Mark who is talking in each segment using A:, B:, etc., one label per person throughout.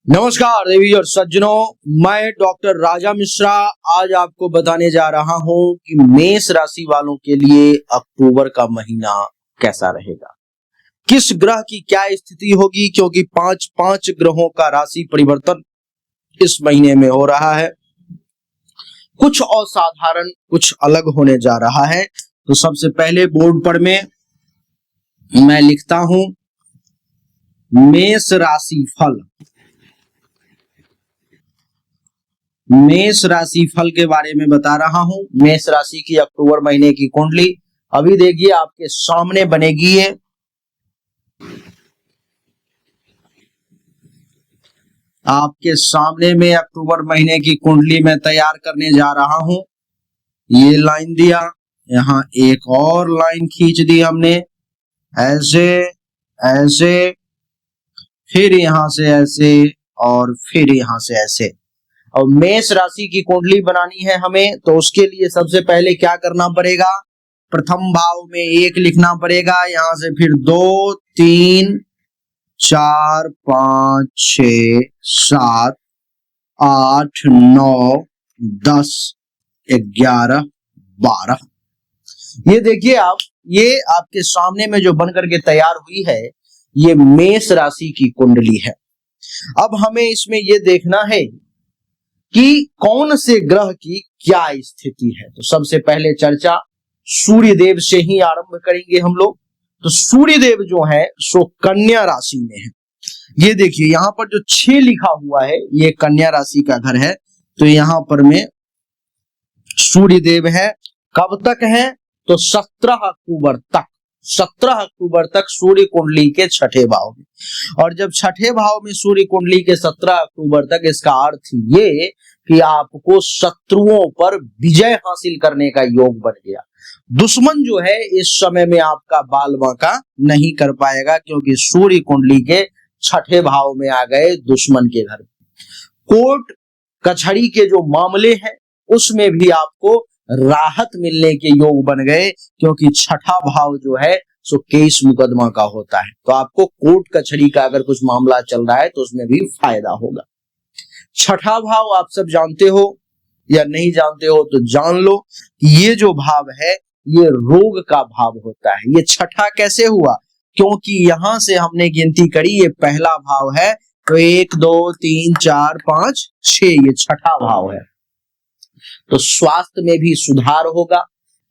A: नमस्कार देवी और सज्जनों, मैं डॉक्टर राजा मिश्रा आज आपको बताने जा रहा हूं कि मेष राशि वालों के लिए अक्टूबर का महीना कैसा रहेगा, किस ग्रह की क्या स्थिति होगी, क्योंकि पांच पांच ग्रहों का राशि परिवर्तन इस महीने में हो रहा है। कुछ असाधारण, कुछ अलग होने जा रहा है। तो सबसे पहले बोर्ड पर मैं लिखता हूं मेष राशि फल। मेष राशि फल के बारे में बता रहा हूं। मेष राशि की अक्टूबर महीने की कुंडली अभी देखिए आपके सामने बनेगी। ये आपके सामने में अक्टूबर महीने की कुंडली में तैयार करने जा रहा हूं। ये लाइन दिया, यहां एक और लाइन खींच दी हमने, ऐसे ऐसे, फिर यहां से ऐसे और फिर यहां से ऐसे। और मेष राशि की कुंडली बनानी है हमें, तो उसके लिए सबसे पहले क्या करना पड़ेगा, प्रथम भाव में 1 लिखना पड़ेगा, यहां से फिर 2 3 4 5 6 7 8 9 10 11 12। ये देखिए आप, ये आपके सामने में जो बनकर के तैयार हुई है, ये मेष राशि की कुंडली है। अब हमें इसमें ये देखना है कि कौन से ग्रह की क्या स्थिति है। तो सबसे पहले चर्चा सूर्य देव से ही आरंभ करेंगे हम लोग। तो सूर्य देव जो है सो कन्या राशि में है। ये देखिए यहां पर जो 6 लिखा हुआ है, ये कन्या राशि का घर है। तो यहां पर में सूर्य देव है। कब तक है, तो 17 अक्टूबर तक। 17 अक्टूबर तक सूर्य कुंडली के छठे भाव में। और जब छठे भाव में सूर्य कुंडली के 17 अक्टूबर तक, इसका अर्थ ये कि आपको शत्रुओं पर विजय हासिल करने का योग बन गया। दुश्मन जो है इस समय में आपका बाल बांका नहीं कर पाएगा, क्योंकि सूर्य कुंडली के छठे भाव में आ गए दुश्मन के घर। कोर्ट कचहरी के जो मामले हैं उसमें भी आपको राहत मिलने के योग बन गए, क्योंकि छठा भाव जो है सो केस मुकदमा का होता है। तो आपको कोर्ट कचहरी का अगर कुछ मामला चल रहा है तो उसमें भी फायदा होगा। छठा भाव आप सब जानते हो या नहीं जानते हो तो जान लो, ये जो भाव है ये रोग का भाव होता है। ये छठा कैसे हुआ, क्योंकि यहां से हमने गिनती करी, ये पहला भाव है, तो 1 2 3 4 5 6, ये छठा भाव है। तो स्वास्थ्य में भी सुधार होगा।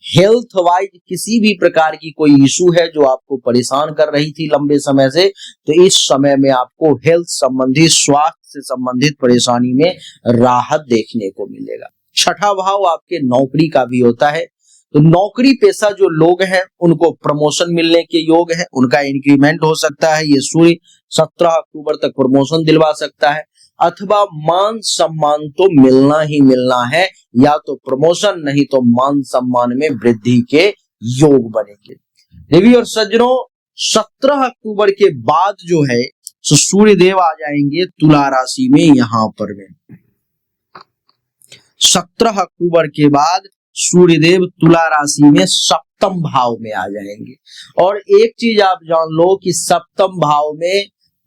A: हेल्थ वाइज किसी भी प्रकार की कोई इशू है जो आपको परेशान कर रही थी लंबे समय से, तो इस समय में आपको हेल्थ संबंधी, स्वास्थ्य से संबंधित परेशानी में राहत देखने को मिलेगा। छठा भाव आपके नौकरी का भी होता है। तो नौकरी पेशा जो लोग हैं उनको प्रमोशन मिलने के योग है, उनका इंक्रीमेंट हो सकता है। ये सूर्य 17 अक्टूबर तक प्रमोशन दिलवा सकता है, अथवा मान सम्मान तो मिलना ही मिलना है, या तो प्रमोशन नहीं तो मान सम्मान में वृद्धि के योग बनेंगे। देवी और सज्जनों, 17 अक्टूबर के बाद जो है तो सूर्य देव आ जाएंगे तुला राशि में। यहां पर में 17 अक्टूबर के बाद सूर्यदेव तुला राशि में सप्तम भाव में आ जाएंगे। और एक चीज आप जान लो कि सप्तम भाव में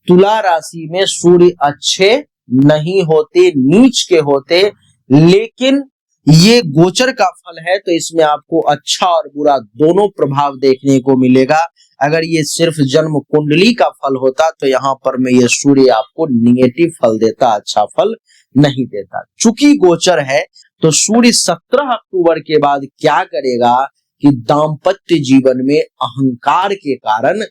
A: तुला राशि में सूर्य अच्छे नहीं होते, नीच के होते, लेकिन ये गोचर का फल है तो इसमें आपको अच्छा और बुरा दोनों प्रभाव देखने को मिलेगा। अगर ये सिर्फ जन्म कुंडली का फल होता तो यहाँ पर में ये सूर्य आपको निगेटिव फल देता, अच्छा फल नहीं देता। चूंकि गोचर है तो सूर्य 17 अक्टूबर के बाद क्या करेगा कि दाम्पत्य जीवन में अहंकार के कारण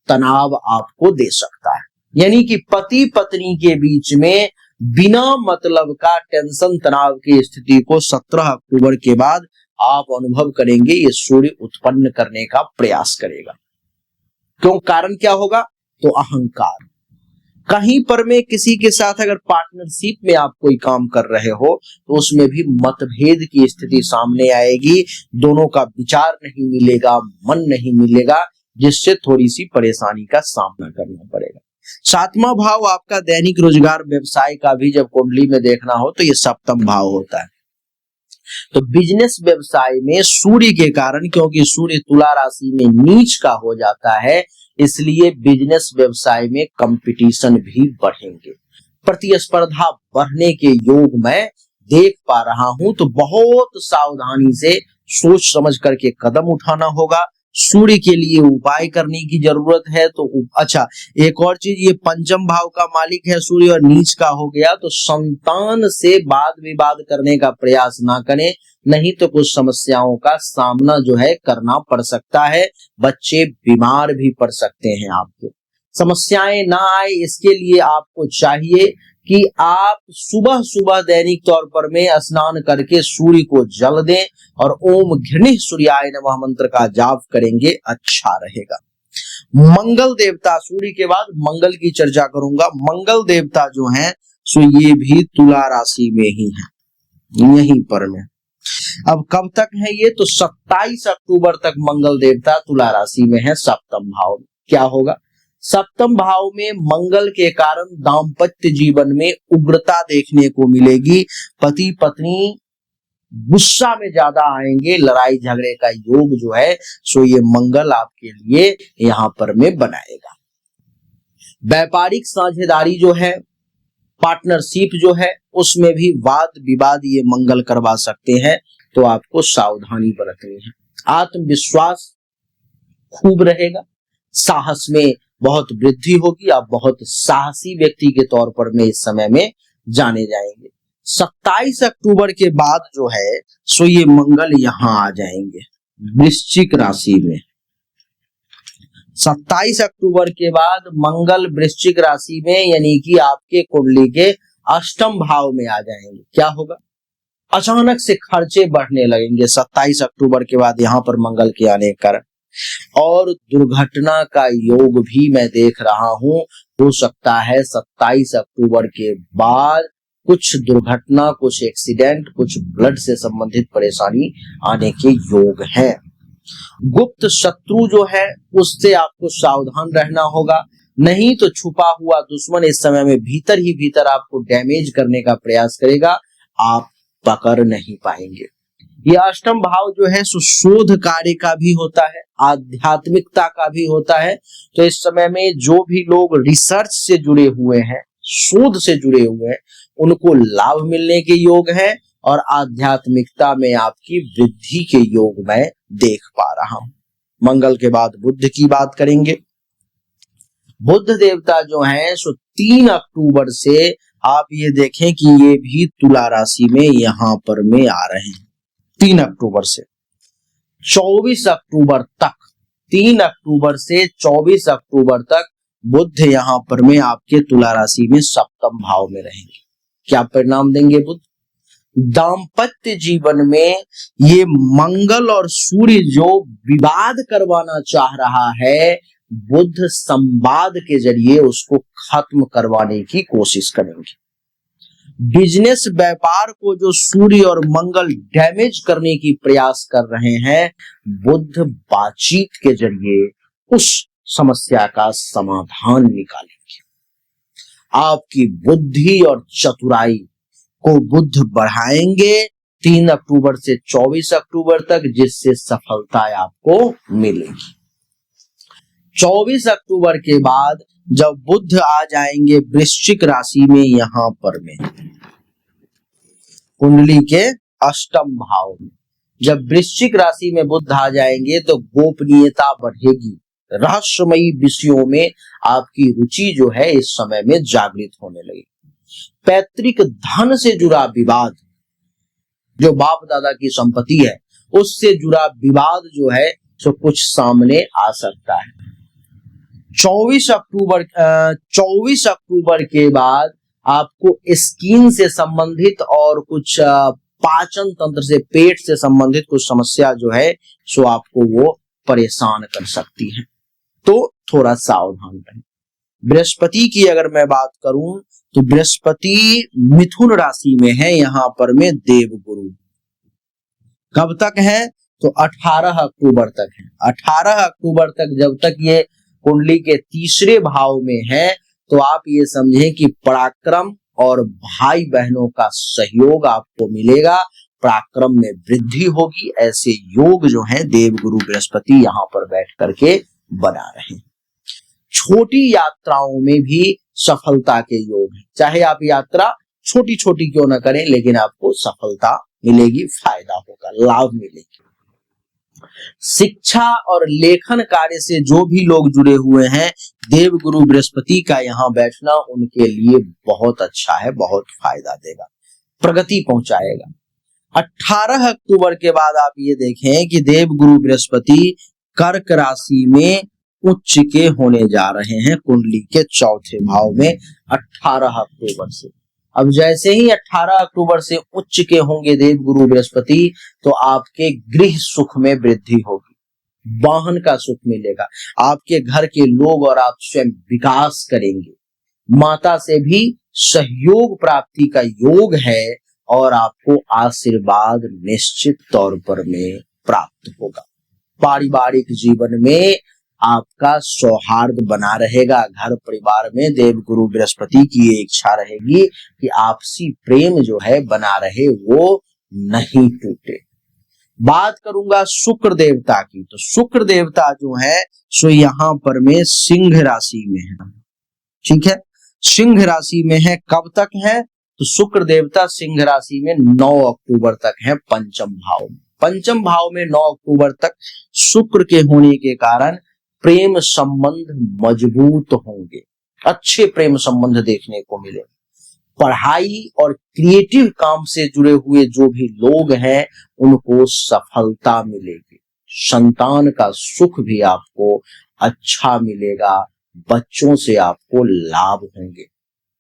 A: तनाव आपको दे सकता है। यानी कि पति पत्नी के बीच में बिना मतलब का टेंशन, तनाव की स्थिति को 17 अक्टूबर के बाद आप अनुभव करेंगे। ये सूर्य उत्पन्न करने का प्रयास करेगा। क्यों, कारण क्या होगा, तो अहंकार। कहीं पर में किसी के साथ अगर पार्टनरशिप में आप कोई काम कर रहे हो तो उसमें भी मतभेद की स्थिति सामने आएगी, दोनों का विचार नहीं मिलेगा, मन नहीं मिलेगा, जिससे थोड़ी सी परेशानी का सामना करना पड़ेगा। 7वां भाव आपका दैनिक रोजगार व्यवसाय का भी जब कुंडली में देखना हो तो ये सप्तम भाव होता है। तो बिजनेस व्यवसाय में सूर्य के कारण, क्योंकि सूर्य तुला राशि में नीच का हो जाता है, इसलिए बिजनेस व्यवसाय में कंपटीशन भी बढ़ेंगे। प्रतिस्पर्धा बढ़ने के योग मैं देख पा रहा हूं। तो बहुत सावधानी से सोच समझ करके कदम उठाना होगा। सूर्य के लिए उपाय करने की जरूरत है। तो अच्छा, एक और चीज, ये पंचम भाव का मालिक है सूर्य और नीच का हो गया, तो संतान से वाद विवाद करने का प्रयास ना करें, नहीं तो कुछ समस्याओं का सामना जो है करना पड़ सकता है। बच्चे बीमार भी पड़ सकते हैं। आपके समस्याएं ना आए इसके लिए आपको चाहिए कि आप सुबह सुबह दैनिक तौर पर में स्नान करके सूर्य को जल दें और ओम घृणिः सूर्याय नमः मंत्र का जाप करेंगे, अच्छा रहेगा। मंगल देवता, सूर्य के बाद मंगल की चर्चा करूंगा। मंगल देवता जो हैं सो ये भी तुला राशि में ही है, यहीं पर में। अब कब तक है ये? तो 27 अक्टूबर तक मंगल देवता तुला राशि में है, सप्तम भाव में। क्या होगा? सप्तम भाव में मंगल के कारण दाम्पत्य जीवन में उग्रता देखने को मिलेगी। पति पत्नी गुस्सा में ज्यादा आएंगे, लड़ाई झगड़े का योग जो है सो ये मंगल आपके लिए यहां पर में बनाएगा। व्यापारिक साझेदारी जो है, पार्टनरशिप जो है, उसमें भी वाद विवाद ये मंगल करवा सकते हैं, तो आपको सावधानी बरतनी है। आत्मविश्वास खूब रहेगा, साहस में बहुत वृद्धि होगी, आप बहुत साहसी व्यक्ति के तौर पर में इस समय में जाने जाएंगे। 27 अक्टूबर के बाद जो है सो ये मंगल यहां आ जाएंगे वृश्चिक राशि में। 27 अक्टूबर के बाद मंगल वृश्चिक राशि में, यानी कि आपके कुंडली के अष्टम भाव में आ जाएंगे। क्या होगा? अचानक से खर्चे बढ़ने लगेंगे 27 अक्टूबर के बाद यहां पर मंगल के आने के कारण, और दुर्घटना का योग भी मैं देख रहा हूं। हो सकता है 27 अक्टूबर के बाद कुछ दुर्घटना, कुछ एक्सीडेंट, कुछ ब्लड से संबंधित परेशानी आने के योग है। गुप्त शत्रु जो है उससे आपको सावधान रहना होगा, नहीं तो छुपा हुआ दुश्मन इस समय में भीतर ही भीतर आपको डैमेज करने का प्रयास करेगा, आप पकड़ नहीं पाएंगे। ये अष्टम भाव जो है शोध कार्य का भी होता है, आध्यात्मिकता का भी होता है। तो इस समय में जो भी लोग रिसर्च से जुड़े हुए हैं, शोध से जुड़े हुए हैं, उनको लाभ मिलने के योग है, और आध्यात्मिकता में आपकी वृद्धि के योग मैं देख पा रहा हूं। मंगल के बाद बुध की बात करेंगे। बुध देवता जो है सो 3 अक्टूबर से आप ये देखें कि ये भी तुला राशि में यहां पर में आ रहे हैं। 3 अक्टूबर से 24 अक्टूबर तक, 3 अक्टूबर से 24 अक्टूबर तक बुध यहां पर में आपके तुला राशि में सप्तम भाव में रहेंगे। क्या परिणाम देंगे बुध? दाम्पत्य जीवन में ये मंगल और सूर्य जो विवाद करवाना चाह रहा है, बुध संवाद के जरिए उसको खत्म करवाने की कोशिश करेंगे। बिजनेस व्यापार को जो सूर्य और मंगल डैमेज करने की प्रयास कर रहे हैं, बुध बातचीत के जरिए उस समस्या का समाधान निकालेंगे। आपकी बुद्धि और चतुराई को बुध बढ़ाएंगे 3 अक्टूबर से 24 अक्टूबर तक, जिससे सफलता आपको मिलेगी। 24 अक्टूबर के बाद जब बुध आ जाएंगे वृश्चिक राशि में, यहां पर में कुंडली के अष्टम भाव में, जब वृश्चिक राशि में बुध आ जाएंगे तो गोपनीयता बढ़ेगी, रहस्यमयी विषयों में आपकी रुचि जो है इस समय में जागृत होने लगेगी। पैतृक धन से जुड़ा विवाद, जो बाप दादा की संपत्ति है उससे जुड़ा विवाद जो है तो कुछ सामने आ सकता है। 24 अक्टूबर के बाद आपको स्किन से संबंधित और कुछ पाचन तंत्र से, पेट से संबंधित कुछ समस्या जो है सो आपको वो परेशान कर सकती है, तो थोड़ा सावधान रहें। बृहस्पति की अगर मैं बात करूं तो बृहस्पति मिथुन राशि में है, यहां पर में देवगुरु। कब तक है? तो 18 अक्टूबर तक है। 18 अक्टूबर तक जब तक ये कुंडली के तीसरे भाव में है, तो आप ये समझें कि पराक्रम और भाई बहनों का सहयोग आपको मिलेगा, पराक्रम में वृद्धि होगी। ऐसे योग जो हैं देवगुरु बृहस्पति यहां पर बैठ करके बना रहे हैं। छोटी यात्राओं में भी सफलता के योग हैं। चाहे आप यात्रा छोटी छोटी क्यों ना करें, लेकिन आपको सफलता मिलेगी, फायदा होगा, लाभ मिलेगी। शिक्षा और लेखन कार्य से जो भी लोग जुड़े हुए हैं, देवगुरु बृहस्पति का यहाँ बैठना उनके लिए बहुत अच्छा है, बहुत फायदा देगा, प्रगति पहुंचाएगा। 18 अक्टूबर के बाद आप ये देखें कि देवगुरु बृहस्पति कर्क राशि में उच्च के होने जा रहे हैं, कुंडली के चौथे भाव में 18 अक्टूबर से। अब जैसे ही 18 अक्टूबर से उच्च के होंगे देवगुरु बृहस्पति, तो आपके गृह सुख में वृद्धि होगी, वाहन का सुख मिलेगा, आपके घर के लोग और आप स्वयं विकास करेंगे, माता से भी सहयोग प्राप्ति का योग है और आपको आशीर्वाद निश्चित तौर पर में प्राप्त होगा। पारिवारिक जीवन में आपका सौहार्द बना रहेगा, घर परिवार में देवगुरु बृहस्पति की ये इच्छा रहेगी कि आपसी प्रेम जो है बना रहे, वो नहीं टूटे। बात करूंगा शुक्र देवता की, तो शुक्र देवता जो है सो यहाँ पर में सिंह राशि में है, ठीक है, सिंह राशि में है। कब तक है? तो शुक्र देवता सिंह राशि में 9 अक्टूबर तक है, पंचम भाव में। पंचम भाव में 9 अक्टूबर तक शुक्र के होने के कारण प्रेम संबंध मजबूत होंगे, अच्छे प्रेम संबंध देखने को मिले। पढ़ाई और क्रिएटिव काम से जुड़े हुए जो भी लोग हैं उनको सफलता मिलेगी, संतान का सुख भी आपको अच्छा मिलेगा, बच्चों से आपको लाभ होंगे।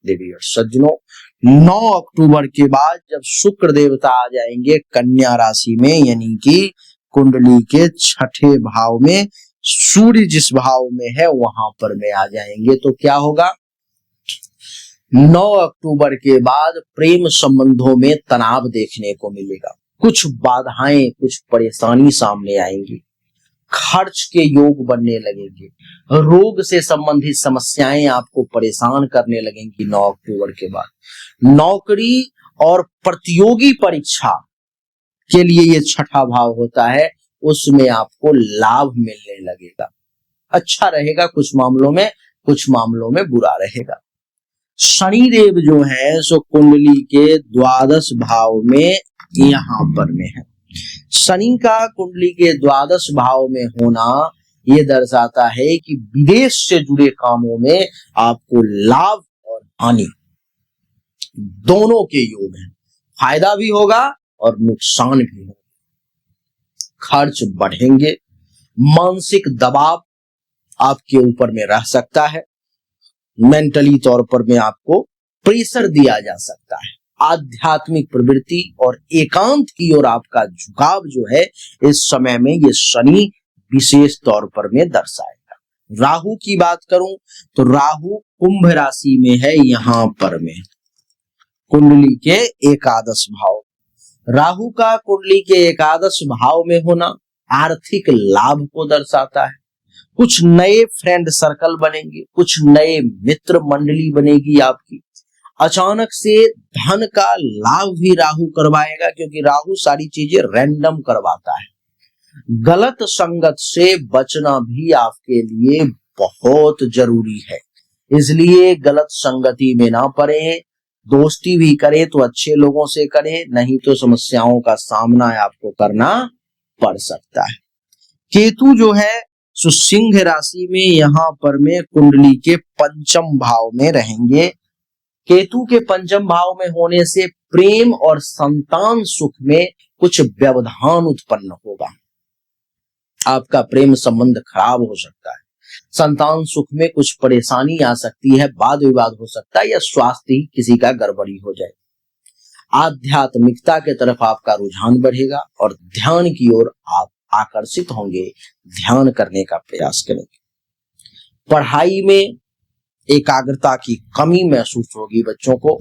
A: देवी और सज्जनों, 9 अक्टूबर के बाद जब शुक्र देवता आ जाएंगे कन्या राशि में, यानी कि कुंडली के छठे भाव में, सूर्य जिस भाव में है वहां पर में आ जाएंगे, तो क्या होगा? 9 अक्टूबर के बाद प्रेम संबंधों में तनाव देखने को मिलेगा, कुछ बाधाएं, कुछ परेशानी सामने आएंगी, खर्च के योग बनने लगेंगे, रोग से संबंधित समस्याएं आपको परेशान करने लगेंगी 9 अक्टूबर के बाद। नौकरी और प्रतियोगी परीक्षा के लिए ये छठा भाव होता है, उसमें आपको लाभ मिलने लगेगा, अच्छा रहेगा कुछ मामलों में, कुछ मामलों में बुरा रहेगा। शनि देव जो है सो कुंडली के द्वादश भाव में यहाँ पर में है। शनि का कुंडली के द्वादश भाव में होना ये दर्शाता है कि विदेश से जुड़े कामों में आपको लाभ और हानि दोनों के योग हैं, फायदा भी होगा और नुकसान भी होगा। खर्च बढ़ेंगे, मानसिक दबाव आपके ऊपर में रह सकता है, मेंटली तौर पर में आपको प्रेशर दिया जा सकता है। आध्यात्मिक प्रवृत्ति और एकांत की ओर आपका झुकाव जो है इस समय में ये शनि विशेष तौर पर में दर्शाएगा। राहु की बात करूं तो राहु कुंभ राशि में है, यहां पर में कुंडली के एकादश भाव। राहु का कुंडली के एकादश भाव में होना आर्थिक लाभ को दर्शाता है, कुछ नए फ्रेंड सर्कल बनेंगे, कुछ नए मित्र मंडली बनेगी आपकी, अचानक से धन का लाभ भी राहु करवाएगा, क्योंकि राहु सारी चीजें रैंडम करवाता है। गलत संगत से बचना भी आपके लिए बहुत जरूरी है, इसलिए गलत संगति में ना पड़े, दोस्ती भी करें तो अच्छे लोगों से करें, नहीं तो समस्याओं का सामना आपको करना पड़ सकता है। केतु जो है सो सिंह राशि में यहाँ पर में कुंडली के पंचम भाव में रहेंगे। केतु के पंचम भाव में होने से प्रेम और संतान सुख में कुछ व्यवधान उत्पन्न होगा, आपका प्रेम संबंध खराब हो सकता है, संतान सुख में कुछ परेशानी आ सकती है, वाद विवाद हो सकता है, या स्वास्थ्य ही किसी का गड़बड़ी हो जाए। आध्यात्मिकता के तरफ आपका रुझान बढ़ेगा और ध्यान की ओर आप आकर्षित होंगे, ध्यान करने का प्रयास करेंगे। पढ़ाई में एकाग्रता की कमी महसूस होगी, बच्चों को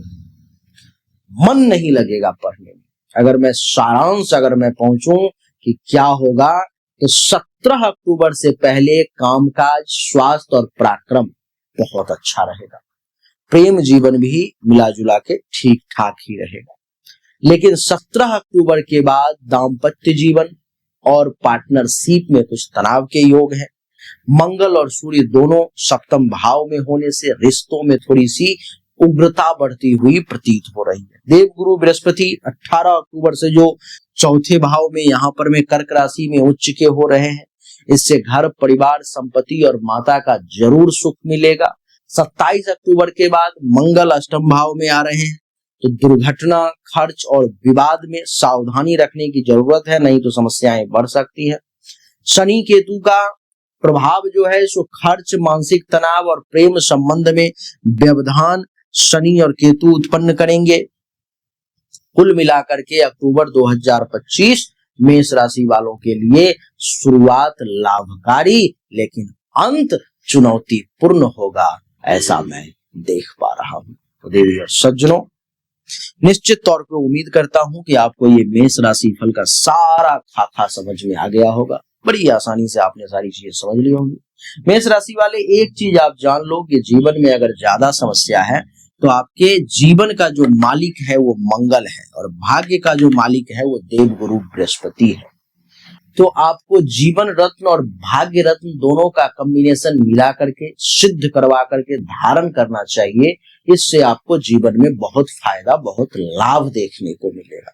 A: मन नहीं लगेगा पढ़ने में। अगर मैं सारांश अगर मैं पहुंचूं कि क्या होगा, तो 17 अक्टूबर से पहले कामकाज, स्वास्थ्य और पराक्रम बहुत अच्छा रहेगा, प्रेम जीवन भी मिला जुला के ठीक ठाक ही रहेगा। लेकिन 17 अक्टूबर के बाद दाम्पत्य जीवन और पार्टनरशिप में कुछ तनाव के योग हैं, मंगल और सूर्य दोनों सप्तम भाव में होने से रिश्तों में थोड़ी सी उग्रता बढ़ती हुई प्रतीत हो रही है। देवगुरु बृहस्पति 18 अक्टूबर से जो चौथे भाव में यहाँ पर में कर्क राशि में उच्च के हो रहे हैं, इससे घर परिवार संपत्ति और माता का जरूर सुख मिलेगा। 27 अक्टूबर के बाद मंगल अष्टम भाव में आ रहे हैं, तो दुर्घटना, खर्च और विवाद में सावधानी रखने की जरूरत है, नहीं तो समस्याएं बढ़ सकती है। शनि केतु का प्रभाव जो है सो खर्च, मानसिक तनाव और प्रेम संबंध में व्यवधान शनि और केतु उत्पन्न करेंगे। कुल मिलाकर के अक्टूबर 2025 मेष राशि वालों के लिए शुरुआत लाभकारी लेकिन अंत चुनौतीपूर्ण होगा, ऐसा मैं देख पा रहा हूं। तो देवी और सज्जनों, निश्चित तौर पे उम्मीद करता हूं कि आपको ये मेष राशि फल का सारा खाका समझ में आ गया होगा। बड़ी आसानी से आपने सारी चीजें समझ ली होंगी। मेष राशि वाले, एक चीज आप जान लो कि जीवन में अगर ज्यादा समस्या है तो आपके जीवन का जो मालिक है वो मंगल है और भाग्य का जो मालिक है वो देवगुरु बृहस्पति है। तो आपको जीवन रत्न और भाग्य रत्न दोनों का कॉम्बिनेशन मिला करके, सिद्ध करवा करके धारण करना चाहिए। इससे आपको जीवन में बहुत फायदा, बहुत लाभ देखने को मिलेगा।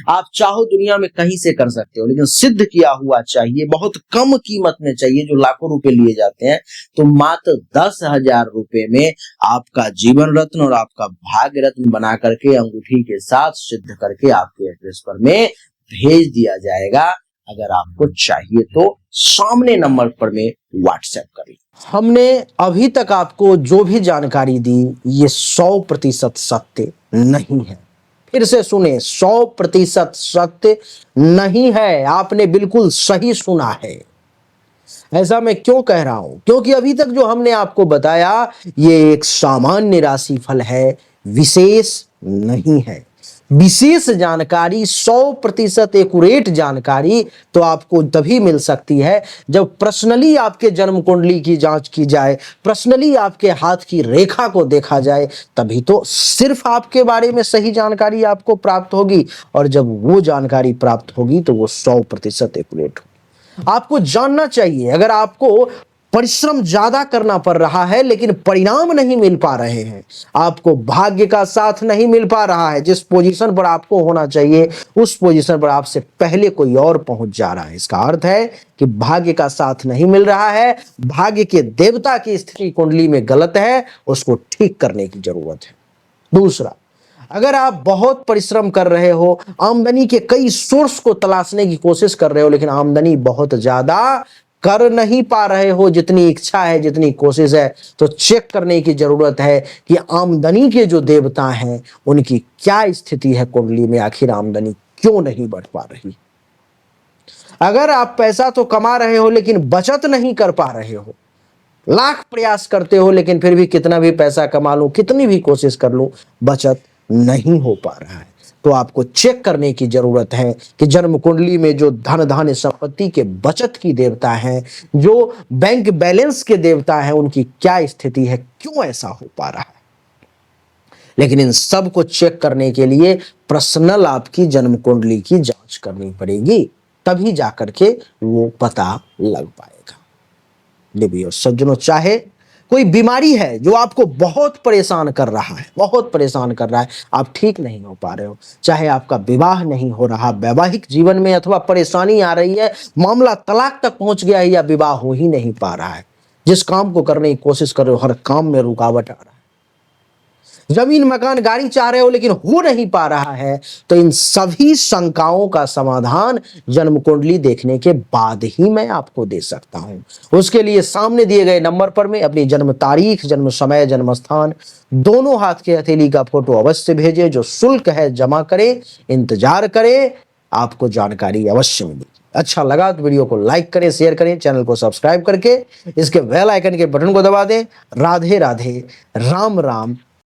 A: आप चाहो दुनिया में कहीं से कर सकते हो, लेकिन सिद्ध किया हुआ चाहिए, बहुत कम कीमत में चाहिए। जो लाखों रुपए लिए जाते हैं, तो मात्र 10,000 रुपए में आपका जीवन रत्न और आपका भाग्य रत्न बना करके अंगूठी के साथ सिद्ध करके आपके एड्रेस पर में भेज दिया जाएगा। अगर आपको चाहिए तो सामने नंबर पर में व्हाट्सएप करिए। हमने अभी तक आपको जो भी जानकारी दी ये 100% सत्य नहीं है। फिर से सुने, 100% सत्य नहीं है। आपने बिल्कुल सही सुना है। ऐसा मैं क्यों कह रहा हूं? क्योंकि अभी तक जो हमने आपको बताया ये एक सामान्य राशि फल है, विशेष नहीं है। विशेष जानकारी, 100% एक्यूरेट जानकारी तो आपको तभी मिल सकती है जब पर्सनली आपके जन्म कुंडली की जांच की जाए, पर्सनली आपके हाथ की रेखा को देखा जाए, तभी तो सिर्फ आपके बारे में सही जानकारी आपको प्राप्त होगी। और जब वो जानकारी प्राप्त होगी तो वो 100% एक्यूरेट होगी। आपको जानना चाहिए, अगर आपको परिश्रम ज्यादा करना पड़ रहा है लेकिन परिणाम नहीं मिल पा रहे हैं, आपको भाग्य का साथ नहीं मिल पा रहा है, जिस पोजीशन पर आपको होना चाहिए उस पोजीशन पर आपसे पहले कोई और पहुंच जा रहा है, इसका अर्थ है कि भाग्य का साथ नहीं मिल रहा है, भाग्य के देवता की स्थिति कुंडली में गलत है, उसको ठीक करने की जरूरत है। दूसरा, अगर आप बहुत परिश्रम कर रहे हो, आमदनी के कई सोर्स को तलाशने की कोशिश कर रहे हो, लेकिन आमदनी बहुत ज्यादा कर नहीं पा रहे हो जितनी इच्छा है, जितनी कोशिश है, तो चेक करने की जरूरत है कि आमदनी के जो देवता हैं उनकी क्या स्थिति है कुंडली में, आखिर आमदनी क्यों नहीं बढ़ पा रही। अगर आप पैसा तो कमा रहे हो लेकिन बचत नहीं कर पा रहे हो, लाख प्रयास करते हो लेकिन फिर भी कितना भी पैसा कमा लूं, कितनी भी कोशिश कर लूं, बचत नहीं हो पा रहा है, तो आपको चेक करने की जरूरत है कि जन्म कुंडली में जो धन धान्य संपत्ति के बचत की देवता हैं, जो बैंक बैलेंस के देवता हैं, उनकी क्या स्थिति है, क्यों ऐसा हो पा रहा है। लेकिन इन सब को चेक करने के लिए पर्सनल आपकी जन्म कुंडली की जांच करनी पड़ेगी, तभी जाकर के वो पता लग पाएगा। देवी और सज्जनों, चाहे कोई बीमारी है जो आपको बहुत परेशान कर रहा है, बहुत परेशान कर रहा है, आप ठीक नहीं हो पा रहे हो, चाहे आपका विवाह नहीं हो रहा, वैवाहिक जीवन में अथवा परेशानी आ रही है, मामला तलाक तक पहुंच गया है या विवाह हो ही नहीं पा रहा है, जिस काम को करने की कोशिश कर रहे हो हर काम में रुकावट आ रहा है, जमीन मकान गाड़ी चाह रहे हो लेकिन हो नहीं पा रहा है, तो इन सभी शंकाओं का समाधान जन्म कुंडली देखने के बाद ही मैं आपको दे सकता हूं। उसके लिए सामने दिए गए नंबर पर में अपनी जन्म तारीख, जन्म समय, जन्म स्थान दोनों हाथ के हथेली का फोटो अवश्य भेजें। जो शुल्क है जमा करें, इंतजार करें, आपको जानकारी अवश्य मिलेगी। अच्छा लगा तो वीडियो को लाइक करें, शेयर करें, चैनल को सब्सक्राइब करके इसके बेल आइकन के बटन को दबा दें। राधे राधे, राम राम,